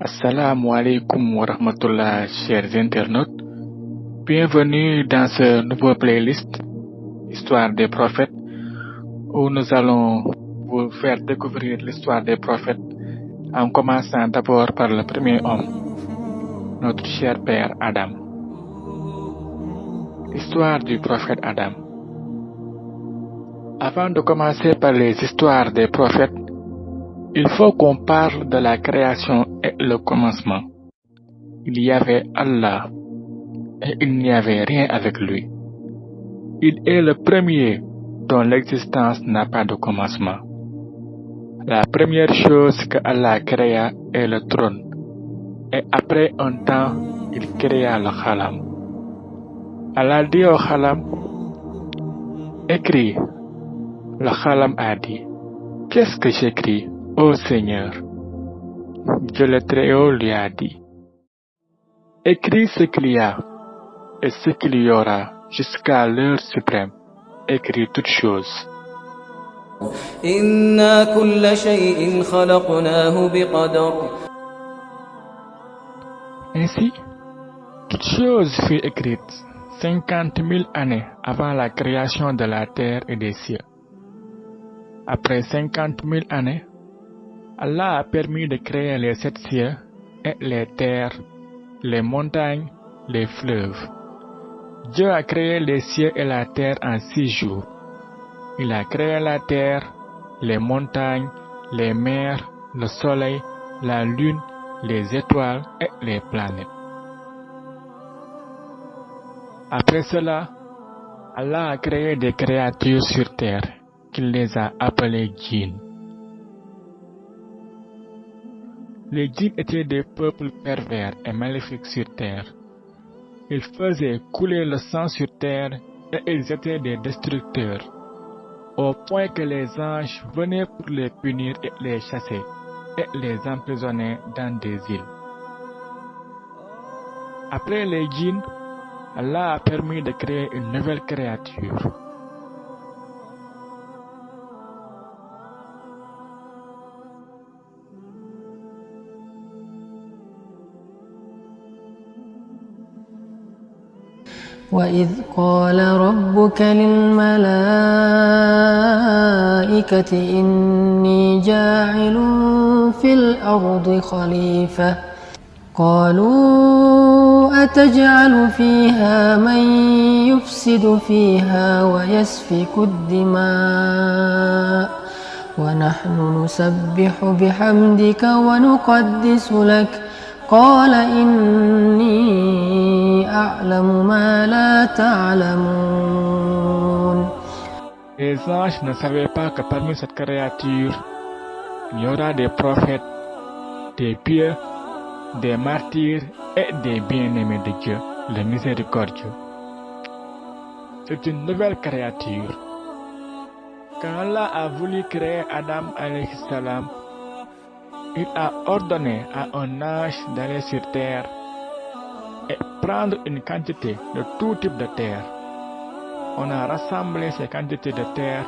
Assalamu alaikum wa rahmatullah, chers internautes. Bienvenue dans ce nouveau playlist, Histoire des prophètes, où nous allons vous faire découvrir l'histoire des prophètes, en commençant d'abord par le premier homme, notre cher père Adam. Histoire du prophète Adam. Avant de commencer par les histoires des prophètes, il faut qu'on parle de la création et le commencement. Il y avait Allah et il n'y avait rien avec lui. Il est le premier dont l'existence n'a pas de commencement. La première chose que Allah créa est le trône, et après un temps, il créa le khalam. Allah dit au khalam, écris. Le khalam a dit, qu'est-ce que j'écris, ô Seigneur? Dieu le Très-Haut lui a dit, écris ce qu'il y a et ce qu'il y aura jusqu'à l'heure suprême. Écris toutes choses. Inna kulla shay'in khalaqnahu biqadar. Ainsi, toutes choses furent écrites 50 000 années avant la création de la terre et des cieux. Après 50 000 années, Allah a permis de créer les 7 cieux et les terres, les montagnes, les fleuves. Dieu a créé les cieux et la terre en 6 jours. Il a créé la terre, les montagnes, les mers, le soleil, la lune, les étoiles et les planètes. Après cela, Allah a créé des créatures sur terre, qu'il les a appelées djinns. Les djinns étaient des peuples pervers et maléfiques sur terre. Ils faisaient couler le sang sur terre et ils étaient des destructeurs, au point que les anges venaient pour les punir et les chasser et les emprisonner dans des îles. Après les djinns, Allah a permis de créer une nouvelle créature. وإذ قال ربك للملائكة إني جاعل في الأرض خليفة قالوا أتجعل فيها من يفسد فيها ويسفك الدماء ونحن نسبح بحمدك ونقدس لك قال إني أعلم ما لا تعلمون. Les anges ne savaient pas que parmi cette créature, il y aura des prophètes, des pieux, des martyrs et des bien-aimés de Dieu, le miséricordieux. C'est une nouvelle créature. Quand Allah a voulu créer Adam alayhi salam, il a ordonné à un ange d'aller sur terre et prendre une quantité de tout type de terre. On a rassemblé ces quantités de terre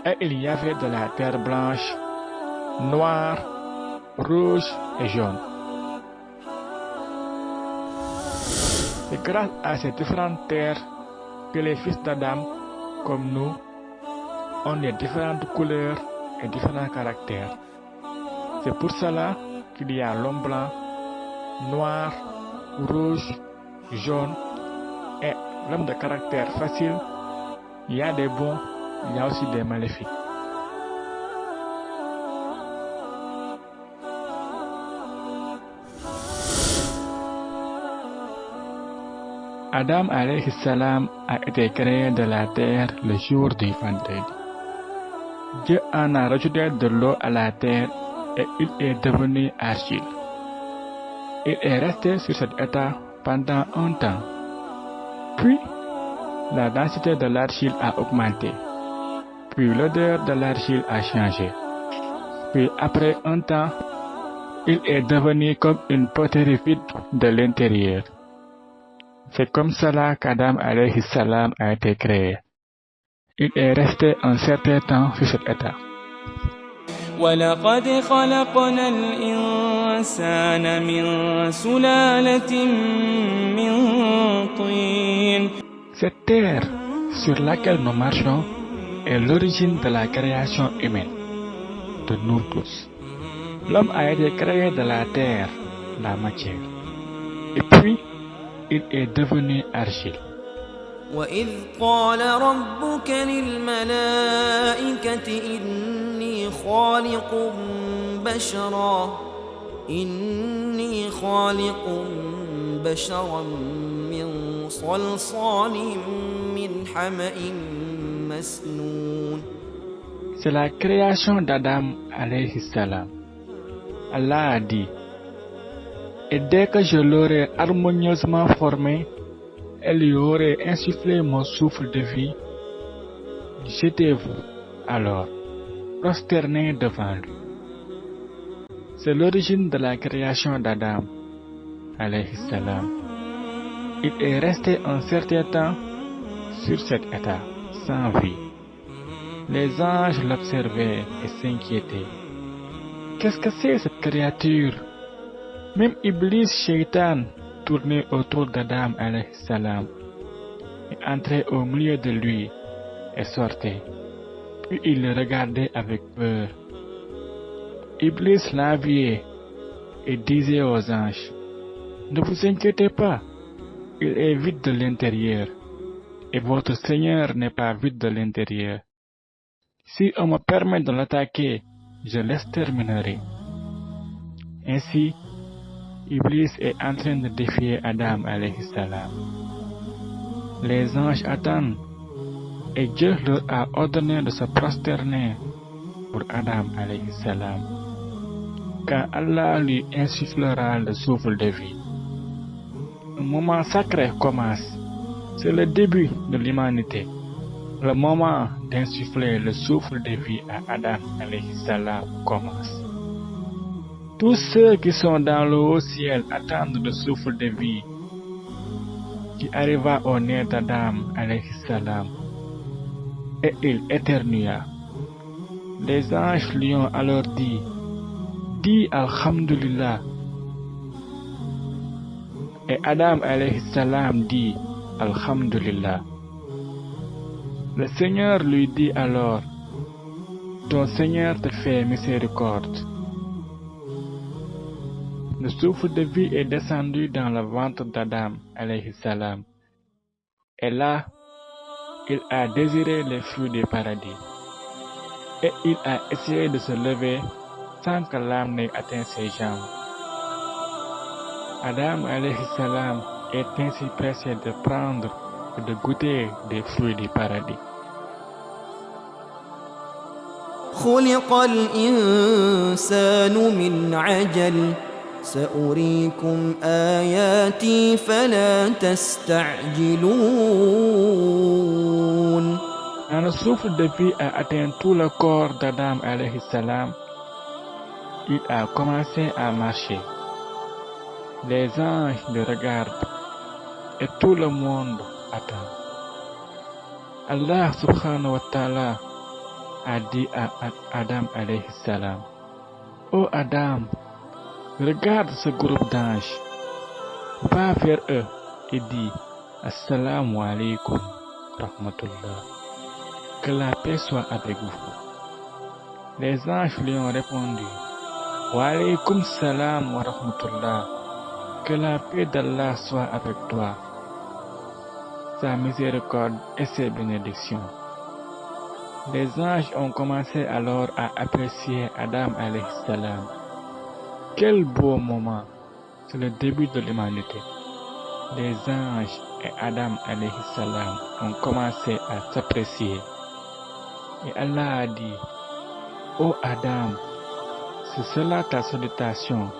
et il y avait de la terre blanche, noire, rouge et jaune. C'est grâce à ces différentes terres que les fils d'Adam, comme nous, ont des différentes couleurs et différents caractères. C'est pour cela qu'il y a l'homme blanc, noir, rouge, jaune et l'homme de caractère facile. Il y a des bons, il y a aussi des maléfiques. Adam alayhi salam a été créé de la terre le jour du vendredi. Dieu en a rajouté de l'eau à la terre et il est devenu argile. Il est resté sur cet état pendant un temps. Puis, la densité de l'argile a augmenté. Puis l'odeur de l'argile a changé. Puis après un temps, il est devenu comme une poterie vide de l'intérieur. C'est comme cela qu'Adam alayhi salam a été créé. Il est resté un certain temps sur cet état. وَلَقَدْ خَلَقْنَا الْإِنسَانَ الإنسان من سلالة من طين. Cette terre sur laquelle nous marchons est l'origine de la création humaine, de nous tous. L'homme a été créé de la terre, la matière, et puis il est devenu argile. وإذ قال ربك للملائكة إني خالق بشرا من صلصال من حمأ مسنون. C'est la création d'Adam alayhi salam. Allah a dit, et dès que je l'aurai harmonieusement formé, et lui aurai insufflé mon souffle de vie, jetez-vous alors, prosternés devant lui. C'est l'origine de la création d'Adam alayhi salam. Il est resté un certain temps sur cet état, sans vie. Les anges l'observaient et s'inquiétaient. Qu'est-ce que c'est cette créature? Même Iblis Shaitan tournait autour d'Adam alayhi salam et entrait au milieu de lui et sortait. Puis il le regardait avec peur. Iblis l'enviait et disait aux anges, ne vous inquiétez pas, il est vide de l'intérieur et votre Seigneur n'est pas vide de l'intérieur. Si on me permet de l'attaquer, je l'exterminerai. Ainsi, Iblis est en train de défier Adam alayhi salam. Les anges attendent et Dieu leur a ordonné de se prosterner pour Adam alayhi salam. Quand Allah lui insufflera le souffle de vie, un moment sacré commence. C'est le début de l'humanité. Le moment d'insuffler le souffle de vie à Adam alayhi salam commence. Tous ceux qui sont dans le haut ciel attendent le souffle de vie qui arriva au nez d'Adam alayhi salam et il éternua. Les anges lui ont alors dit, dis Alhamdulillah. Et Adam alayhi salam dit Alhamdulillah. Le Seigneur lui dit alors, ton Seigneur te fait miséricorde. Le souffle de vie est descendu dans le ventre d'Adam alayhi salam. Et là, il a désiré les fruits du paradis. Et il a essayé de se lever sans que l'âme n'ait atteint ses jambes. Adam alayhi salam est ainsi pressé de prendre et de goûter des fruits du paradis. خلق الإنسان من عجل سأريكم آياتي فلا تستعجلون. Quand le souffle de vie a atteint tout le corps d'Adam alayhi salam, il a commencé à marcher. Les anges le regardent et tout le monde attend. Allah subhanahu wa ta'ala a dit à Adam alayhi salam, ô Adam, regarde ce groupe d'anges, va vers eux et dis Assalamu alaikum rahmatullah, que la paix soit avec vous. Les anges lui ont répondu, wa alaykum salam wa rahmatullah, que la paix d'Allah soit avec toi, sa miséricorde et ses bénédictions. Les anges ont commencé alors à apprécier Adam alayhi salam. Quel beau moment! C'est le début de l'humanité. Les anges et Adam alayhi salam ont commencé à s'apprécier. Et Allah a dit, ô Adam, c'est cela ta salutation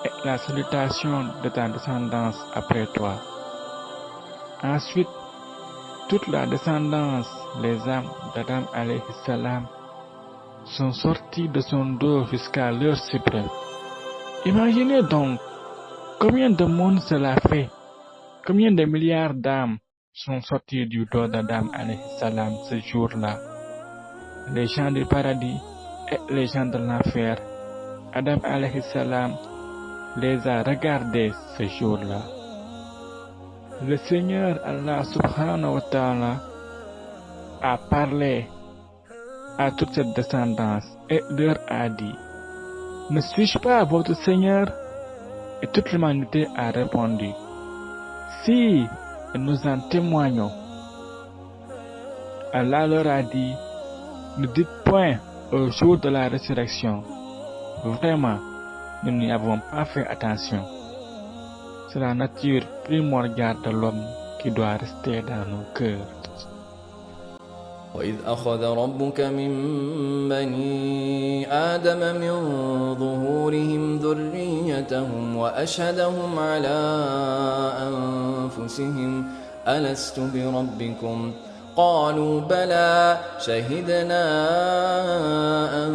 et la salutation de ta descendance après toi. Ensuite, toute la descendance, les âmes d'Adam alayhi salam, sont sorties de son dos jusqu'à l'heure suprême. Imaginez donc combien de monde cela fait, combien de milliards d'âmes sont sorties du dos d'Adam alayhi salam ce jour-là. Les gens du paradis et les gens de l'enfer. Adam alayhi salam les a regardés ce jour-là. Le Seigneur Allah subhanahu wa ta'ala a parlé à toute cette descendance et leur a dit: ne suis-je pas votre Seigneur? Et toute l'humanité a répondu: si, nous en témoignons. Allah leur a dit: ne dites point au jour de la résurrection, vraiment, nous n'y avons pas fait attention. C'est la nature primordiale de l'homme qui doit rester dans nos cœurs. وإذ أخذ ربك من بني آدم من ظهورهم ذريتهم وأشهدهم على أنفسهم ألست بربكم قالوا بلى شهدنا أن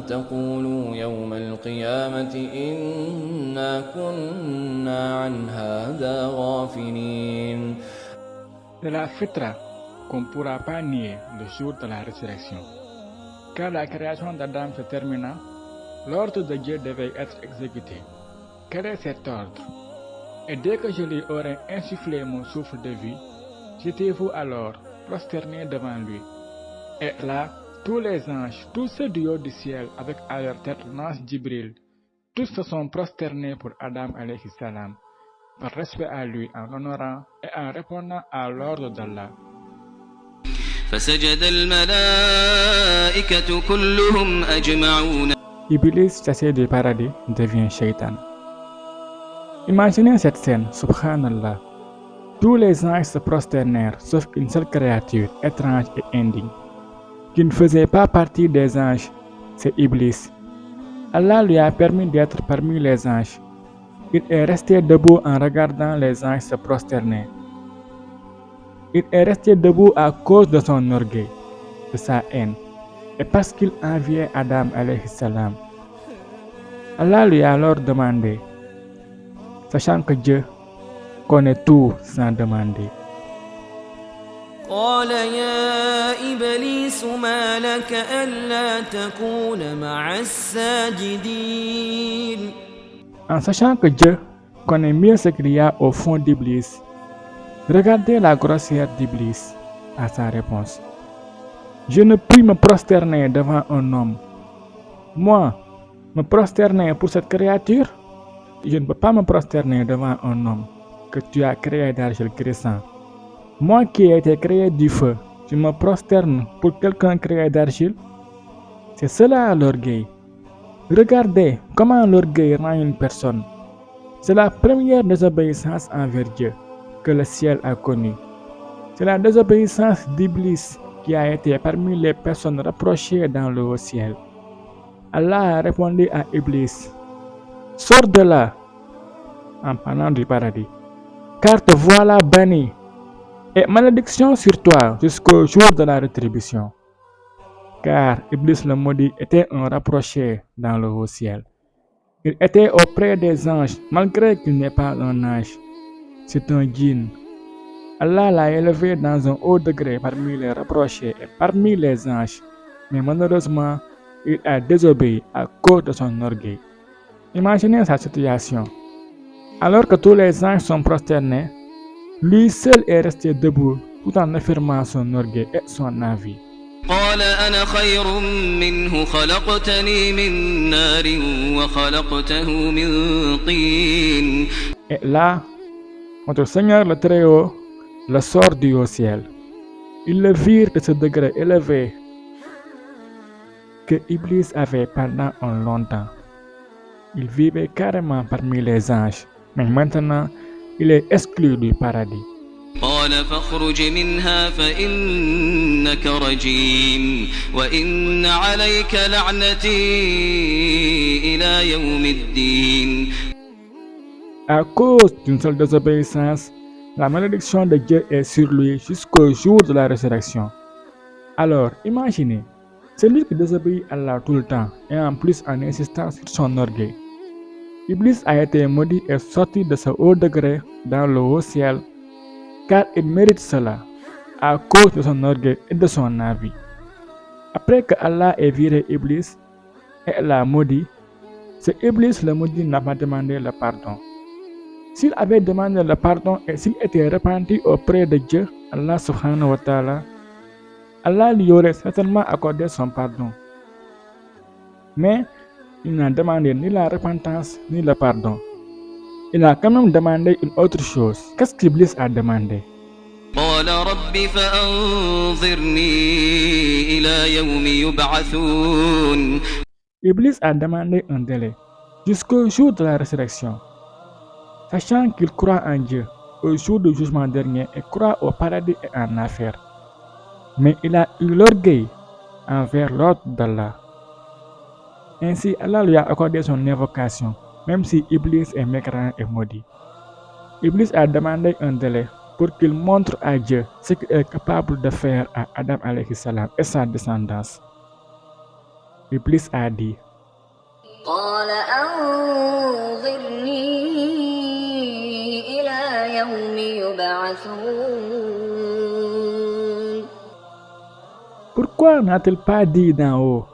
تقولوا يوم القيامة إنا كنا عن هذا غافلين. C'est la fitra qu'on ne pourra pas nier le jour de la résurrection. Car la création d'Adam se termina, l'ordre de Dieu devait être exécuté. Quel est cet ordre? Et dès que je lui aurai insufflé mon souffle de vie, j'étais-vous alors prosterné devant lui. Et là, tous les anges, tous ceux du haut du ciel, avec à leur tête l'ange Jibril, tous se sont prosternés pour Adam alayhi salam, par respect à lui, en l'honorant et en répondant à l'ordre d'Allah. فسجد الملائكة كلهم أجمعون. Iblis, chassé du paradis, devient shaitan. Imaginez cette scène, subhanallah. Tous les anges se prosternèrent, sauf une seule créature, étrange et indigne, qui ne faisait pas partie des anges, c'est Iblis. Allah lui a permis d'être parmi les anges. Il est resté debout en regardant les anges se prosterner. Il est resté debout à cause de son orgueil, de sa haine, et parce qu'il enviait Adam alayhi salam. Allah lui a alors demandé, sachant que Dieu connaît tout sans demander. قال يا إبليس ما لك ألا تكون مع الساجدين. En sachant que Dieu connaît mieux ce qu'il y a au fond d'Iblis, regardez la grossière d'Iblis à sa réponse. Je ne puis me prosterner devant un homme. Moi, me prosterner pour cette créature? Je ne peux pas me prosterner devant un homme que tu as créé d'argile crissant. Moi qui ai été créé du feu, je me prosterne pour quelqu'un créé d'argile? C'est cela l'orgueil. Regardez comment l'orgueil rend une personne. C'est la première désobéissance envers Dieu que le ciel a connue. C'est la désobéissance d'Iblis qui a été parmi les personnes reprochées dans le haut ciel. Allah a répondu à Iblis: sors de là, en parlant du paradis, car te voilà banni, et malédiction sur toi jusqu'au jour de la rétribution. Car Iblis le maudit était un rapproché dans le haut ciel. Il était auprès des anges, malgré qu'il n'est pas un ange. C'est un djinn. Allah l'a élevé dans un haut degré parmi les rapprochés et parmi les anges. Mais malheureusement, il a désobéi à cause de son orgueil. Imaginez sa situation. Alors que tous les anges sont prosternés, lui seul est resté debout tout en affirmant son orgueil et son avis. قال أنا خير منه خلقتني من نار وخلقته من طين. Et là, notre Seigneur le Très-Haut le sort du haut ciel. Ils le virent de ce degré élevé que Iblis avait pendant un longtemps. Il vivait carrément parmi les anges, mais maintenant il est exclu du paradis. قال فاخرج منها فإنك رجيم وإن عليك لعنتي إلى يوم الدين. À cause d'une seule désobéissance, la malédiction de Dieu est sur lui jusqu'au jour de la résurrection. Alors, imaginez, celui qui désobéit à Allah tout le temps et en plus en insistant sur son orgueil. Iblis a été maudit et sorti de ce haut degré dans le haut ciel, car il mérite cela à cause de son orgueil et de son avis. Après que Allah ait viré Iblis et l'a maudit, C'est Iblis, le maudit, n'a pas demandé le pardon. S'il avait demandé le pardon et s'il était repenti auprès de Dieu, Allah subhanahu wa ta'ala, Allah lui aurait certainement accordé son pardon. Mais il n'a demandé ni la repentance ni le pardon. Il a quand même demandé une autre chose. Qu'est-ce qu'Iblis a demandé? قال رب فأنظرني إلى يوم يبعثون. Iblis a demandé un délai jusqu'au jour de la résurrection, sachant qu'il croit en Dieu, au jour du jugement dernier et croit au paradis et en enfer. Mais il a eu l'orgueil envers l'ordre d'Allah. Ainsi, Allah lui a accordé son invocation, même si Iblis est mécréant et maudit. Iblis a demandé un délai pour qu'il montre à Dieu ce qu'il est capable de faire à Adam alayhi salam et sa descendance. Iblis a dit: قال أنظرني إلى يوم يبعثون. Pourquoi n'a-t-il pas dit d'en haut?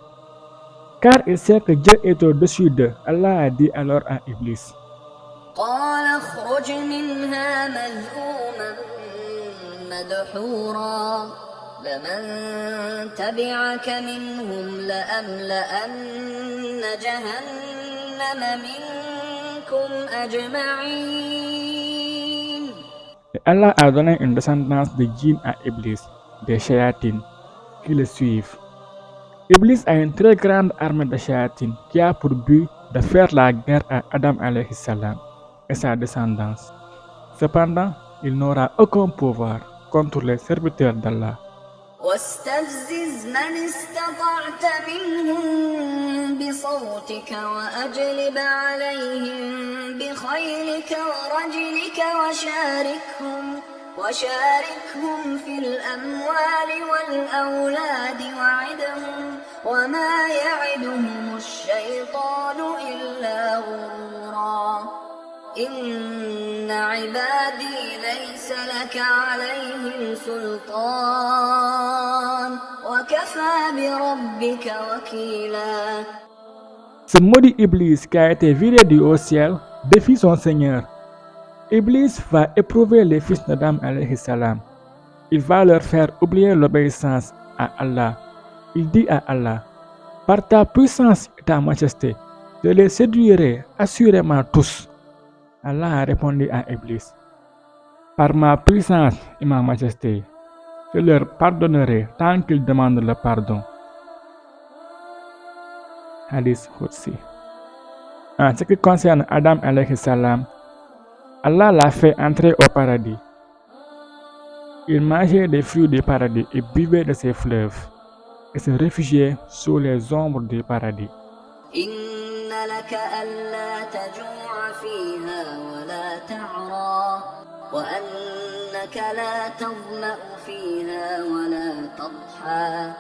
Car il sait que Dieu est au-dessus d'eux. Allah a dit alors à Iblis: قال اخرج منها مذءوما مدحورا لمن تبعك منهم لأملأن جهنم منكم أجمعين. Et Allah a donné une descendance de djinns à Iblis, des shayatines, qui le suivent. Iblis a une très grande armée de shayatines qui a pour but de faire la guerre à Adam alayhi salam et sa descendance. Cependant, il n'aura aucun pouvoir contre les serviteurs d'Allah. واستفزز من استطعت منهم بصوتك وأجلب عليهم بخيلك ورجلك وشاركهم في الأموال والأولاد وعدهم وما يعدهم الشيطان إلا غرورا إن عبادي ليس لك عليهم سلطان وكفى بربك وكيلا. Ce maudit Iblis qui a été viré du haut ciel défie son Seigneur. Iblis va éprouver les fils d'Adam alayhi salam. Il va leur faire oublier l'obéissance à Allah. Il dit à Allah: par ta puissance et ta majesté, je les séduirai assurément tous. Allah a répondu à Iblis: par ma puissance et ma majesté, je leur pardonnerai tant qu'ils demandent le pardon. Hadith Qudsi. En ce qui concerne Adam alayhi salam, Allah l'a fait entrer au paradis. Il mangeait des fruits du paradis et buvait de ses fleuves et se réfugiait sous les ombres du paradis. إن لك ألا تجوع فيها ولا تعرى وأنك لا تظمأ فيها ولا تضحى